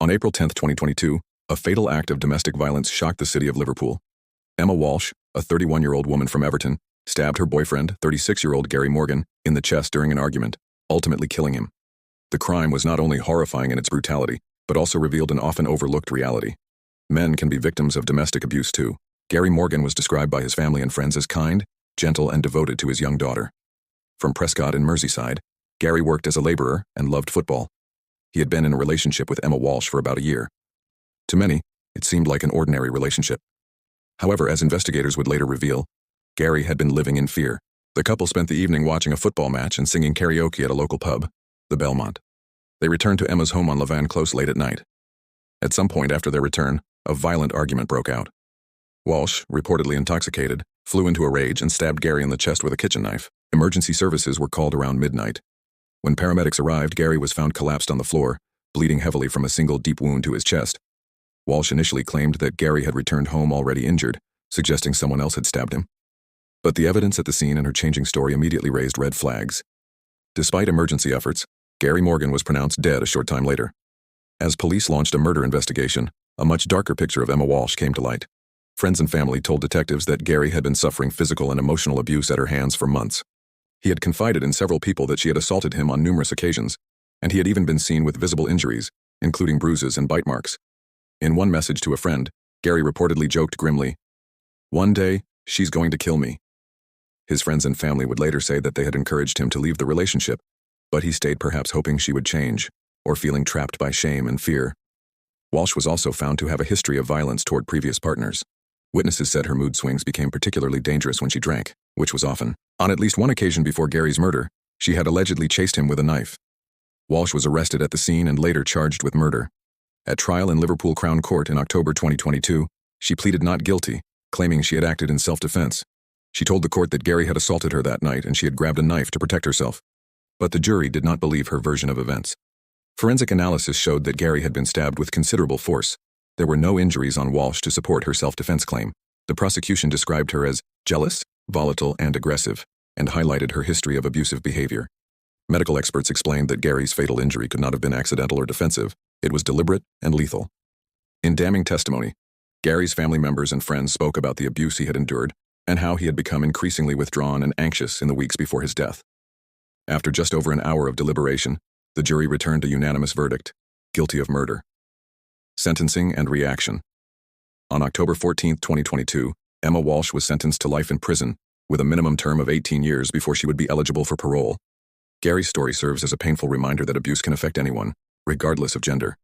On April 10, 2022, a fatal act of domestic violence shocked the city of Liverpool. Emma Walsh, a 31-year-old woman from Everton, stabbed her boyfriend, 36-year-old Gary Morgan, in the chest during an argument, ultimately killing him. The crime was not only horrifying in its brutality, but also revealed an often overlooked reality. Men can be victims of domestic abuse too. Gary Morgan was described by his family and friends as kind, gentle, and devoted to his young daughter. From Prescott in Merseyside, Gary worked as a laborer and loved football. He had been in a relationship with Emma Walsh for about a year. To many, it seemed like an ordinary relationship. However, as investigators would later reveal, Gary had been living in fear. The couple spent the evening watching a football match and singing karaoke at a local pub, the Belmont. They returned to Emma's home on Levan Close late at night. At some point after their return, a violent argument broke out. Walsh, reportedly intoxicated, flew into a rage and stabbed Gary in the chest with a kitchen knife. Emergency services were called around midnight. When paramedics arrived, Gary was found collapsed on the floor, bleeding heavily from a single deep wound to his chest. Walsh initially claimed that Gary had returned home already injured, suggesting someone else had stabbed him. But the evidence at the scene and her changing story immediately raised red flags. Despite emergency efforts, Gary Morgan was pronounced dead a short time later. As police launched a murder investigation, a much darker picture of Emma Walsh came to light. Friends and family told detectives that Gary had been suffering physical and emotional abuse at her hands for months. He had confided in several people that she had assaulted him on numerous occasions, and he had even been seen with visible injuries, including bruises and bite marks. In one message to a friend, Gary reportedly joked grimly, "One day, she's going to kill me." His friends and family would later say that they had encouraged him to leave the relationship, but he stayed, perhaps hoping she would change, or feeling trapped by shame and fear. Walsh was also found to have a history of violence toward previous partners. Witnesses said her mood swings became particularly dangerous when she drank, which was often. On at least one occasion before Gary's murder, she had allegedly chased him with a knife. Walsh was arrested at the scene and later charged with murder. At trial in Liverpool Crown Court in October 2022, she pleaded not guilty, claiming she had acted in self-defense. She told the court that Gary had assaulted her that night and she had grabbed a knife to protect herself. But the jury did not believe her version of events. Forensic analysis showed that Gary had been stabbed with considerable force. There were no injuries on Walsh to support her self-defense claim. The prosecution described her as jealous, volatile, and aggressive, and highlighted her history of abusive behavior. Medical experts explained that Gary's fatal injury could not have been accidental or defensive. It was deliberate and lethal. In damning testimony, Gary's family members and friends spoke about the abuse he had endured and how he had become increasingly withdrawn and anxious in the weeks before his death. After just over an hour of deliberation, the jury returned a unanimous verdict, guilty of murder. Sentencing and reaction. On October 14, 2022, Emma Walsh was sentenced to life in prison, with a minimum term of 18 years before she would be eligible for parole. Gary's story serves as a painful reminder that abuse can affect anyone, regardless of gender.